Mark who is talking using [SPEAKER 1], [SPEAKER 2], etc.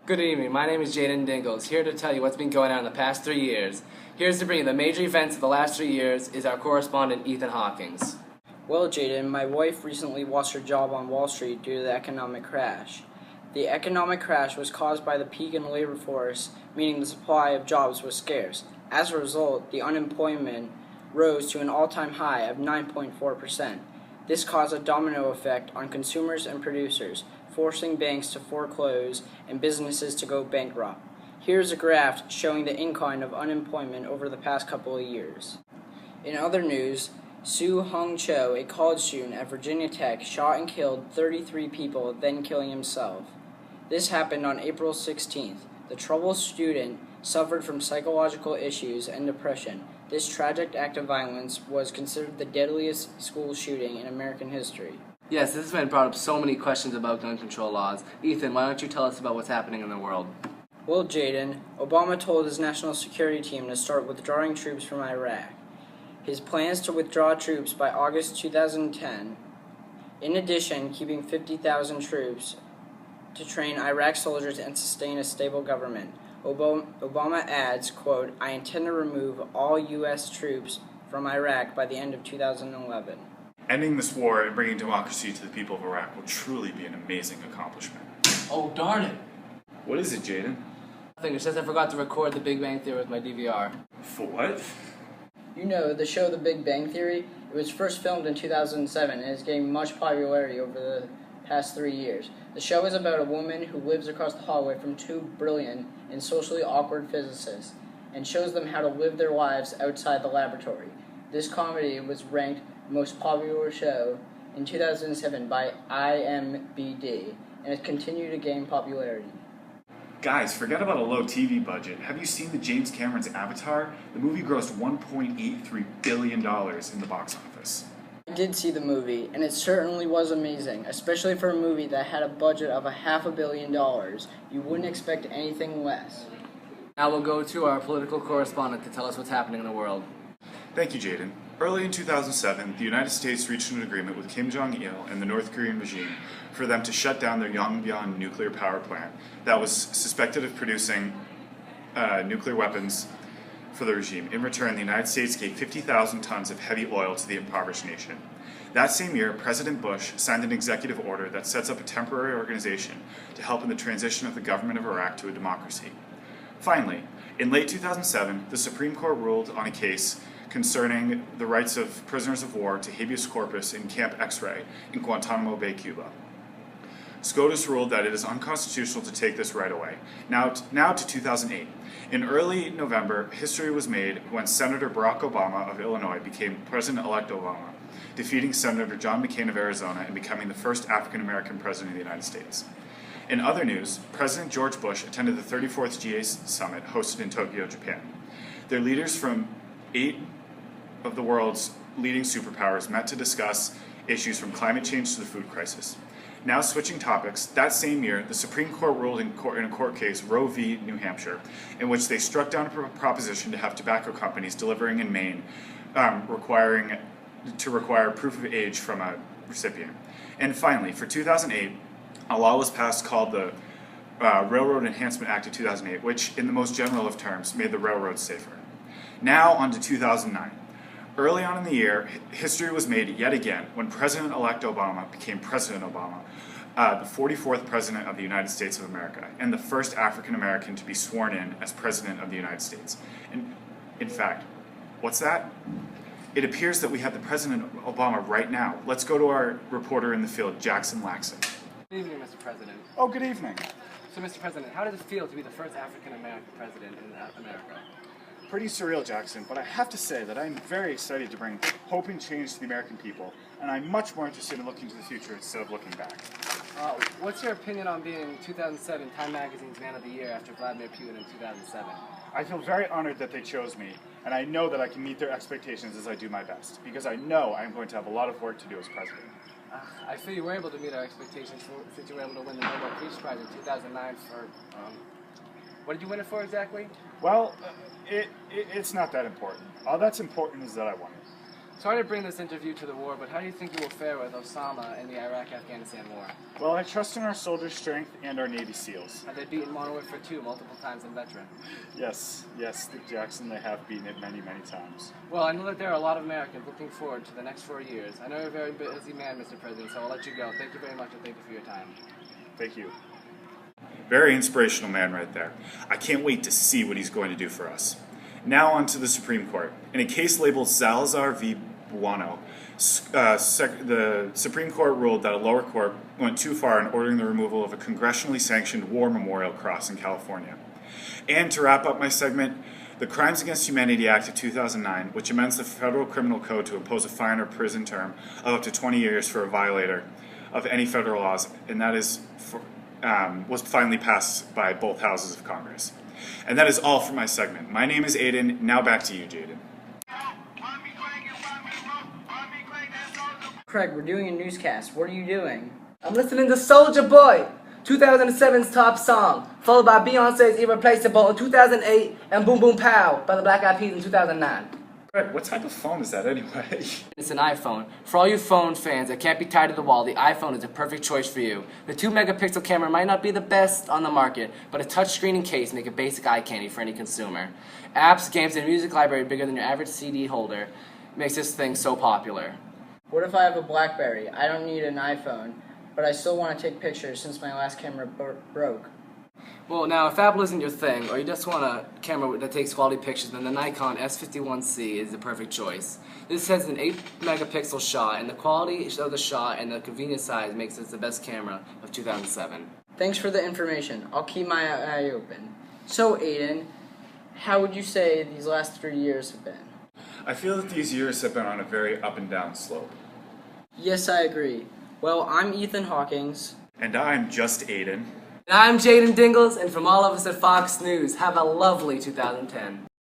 [SPEAKER 1] Good evening, my name is Jaden Dingles, here to tell you what's been going on in the past 3 years. Here's to bring you the major events of the last 3 years is our correspondent Ethan Hawkins.
[SPEAKER 2] Well, Jaden, my wife recently lost her job on Wall Street due to the economic crash. The economic crash was caused by the peak in the labor force, meaning the supply of jobs was scarce. As a result, the unemployment rose to an all-time high of 9.4%. This caused a domino effect on consumers and producers, forcing banks to foreclose and businesses to go bankrupt. Here's a graph showing the incline of unemployment over the past couple of years. In other news, Soo Hung Cho, a college student at Virginia Tech, shot and killed 33 people, then killing himself. This happened on April 16th. The troubled student suffered from psychological issues and depression. This tragic act of violence was considered the deadliest school shooting in American history.
[SPEAKER 1] Yes, this has been brought up so many questions about gun control laws. Ethan, why don't you tell us about what's happening in the world?
[SPEAKER 2] Well, Jaden, Obama told his national security team to start withdrawing troops from Iraq. His plans to withdraw troops by August 2010. In addition, keeping 50,000 troops to train Iraq soldiers and sustain a stable government. Obama adds, quote, "I intend to remove all U.S. troops from Iraq by the end of 2011.
[SPEAKER 3] Ending this war and bringing democracy to the people of Iraq will truly be an amazing accomplishment.
[SPEAKER 1] Oh, darn it!
[SPEAKER 3] What is it, Jaden?
[SPEAKER 1] Nothing, it says I forgot to record The Big Bang Theory with my DVR.
[SPEAKER 3] For what?
[SPEAKER 2] You know, the show The Big Bang Theory, it was first filmed in 2007 and has gained much popularity over the past 3 years. The show is about a woman who lives across the hallway from two brilliant and socially awkward physicists and shows them how to live their lives outside the laboratory. This comedy was ranked most popular show in 2007 by IMDb and has continued to gain popularity.
[SPEAKER 3] Guys, forget about a low TV budget. Have you seen the James Cameron's Avatar? The movie grossed $1.83 billion in the box office.
[SPEAKER 2] I did see the movie, and it certainly was amazing, especially for a movie that had a budget of $500 million. You wouldn't expect anything less.
[SPEAKER 1] Now we'll go to our political correspondent to tell us what's happening in the world.
[SPEAKER 3] Thank you, Jaden. Early in 2007, the United States reached an agreement with Kim Jong-il and the North Korean regime for them to shut down their Yongbyon nuclear power plant that was suspected of producing nuclear weapons for the regime. In return, the United States gave 50,000 tons of heavy oil to the impoverished nation. That same year, President Bush signed an executive order that sets up a temporary organization to help in the transition of the government of Iraq to a democracy. Finally, in late 2007, the Supreme Court ruled on a case concerning the rights of prisoners of war to habeas corpus in Camp X-Ray in Guantanamo Bay, Cuba. SCOTUS ruled that it is unconstitutional to take this right away. Now to 2008. In early November, history was made when Senator Barack Obama of Illinois became President-elect Obama, defeating Senator John McCain of Arizona and becoming the first African-American president of the United States. In other news, President George Bush attended the 34th GA Summit hosted in Tokyo, Japan. Their leaders from 8 of the world's leading superpowers met to discuss issues from climate change to the food crisis. Now switching topics, that same year, the Supreme Court ruled in a court case, Roe v. New Hampshire, in which they struck down a proposition to have tobacco companies delivering in Maine require proof of age from a recipient. And finally, for 2008, a law was passed called the Railroad Enhancement Act of 2008, which, in the most general of terms, made the railroads safer. Now on to 2009. Early on in the year, history was made yet again when President-elect Obama became President Obama, the 44th President of the United States of America, and the first African-American to be sworn in as President of the United States. And in fact, what's that? It appears that we have the President Obama right now. Let's go to our reporter in the field, Jackson Laxon.
[SPEAKER 1] Good evening, Mr. President.
[SPEAKER 3] Oh, good evening.
[SPEAKER 1] So, Mr. President, how does it feel to be the first African-American president in America?
[SPEAKER 4] Pretty surreal, Jackson, but I have to say that I'm very excited to bring hope and change to the American people, and I'm much more interested in looking to the future instead of looking back.
[SPEAKER 1] What's your opinion on being 2007 Time Magazine's Man of the Year after Vladimir Putin in 2007?
[SPEAKER 4] I feel very honored that they chose me, and I know that I can meet their expectations as I do my best, because I know I'm going to have a lot of work to do as president.
[SPEAKER 1] I feel you were able to meet our expectations since you were able to win the Nobel Peace Prize in 2009 for, what did you win it for exactly?
[SPEAKER 4] Well, it's not that important. All that's important is that I won it.
[SPEAKER 1] Sorry to bring this interview to the war, but how do you think you will fare with Osama in the Iraq-Afghanistan war?
[SPEAKER 4] Well, I trust in our soldiers' strength and our Navy SEALs.
[SPEAKER 1] Have they beaten Monolith for 2 multiple times in veteran?
[SPEAKER 4] Yes, Jackson, they have beaten it many, many times.
[SPEAKER 1] Well, I know that there are a lot of Americans looking forward to the next 4 years. I know you're a very busy man, Mr. President, so I'll let you go. Thank you very much, and thank you for your time.
[SPEAKER 4] Thank you.
[SPEAKER 3] Very inspirational man right there. I can't wait to see what he's going to do for us. Now on to the Supreme Court. In a case labeled Salazar v. Buono, the Supreme Court ruled that a lower court went too far in ordering the removal of a congressionally sanctioned war memorial cross in California. And to wrap up my segment, the Crimes Against Humanity Act of 2009, which amends the Federal Criminal Code to impose a fine or prison term of up to 20 years for a violator of any federal laws, and that is was finally passed by both houses of Congress. And that is all for my segment. My name is Aiden. Now back to you, Jaden.
[SPEAKER 2] Craig, we're doing a newscast. What are you doing?
[SPEAKER 1] I'm listening to Soulja Boy, 2007's top song, followed by Beyonce's Irreplaceable in 2008 and Boom Boom Pow by the Black Eyed Peas in 2009.
[SPEAKER 3] Greg, what type of phone is that anyway?
[SPEAKER 1] It's an iPhone. For all you phone fans that can't be tied to the wall, the iPhone is a perfect choice for you. The 2-megapixel camera might not be the best on the market, but a touchscreen and case make a basic eye candy for any consumer. Apps, games, and a music library bigger than your average CD holder makes this thing so popular.
[SPEAKER 2] What if I have a BlackBerry? I don't need an iPhone, but I still want to take pictures since my last camera broke.
[SPEAKER 1] Well, now, if Apple isn't your thing, or you just want a camera that takes quality pictures, then the Nikon S51C is the perfect choice. This has an 8-megapixel shot, and the quality of the shot and the convenient size makes it the best camera of 2007.
[SPEAKER 2] Thanks for the information. I'll keep my eye open. So, Aiden, how would you say these last 3 years have been?
[SPEAKER 3] I feel that these years have been on a very up and down slope.
[SPEAKER 2] Yes, I agree. Well, I'm Ethan Hawkins.
[SPEAKER 3] And I'm just Aiden.
[SPEAKER 1] And I'm Jaden Dingles, and from all of us at Fox News, have a lovely 2010.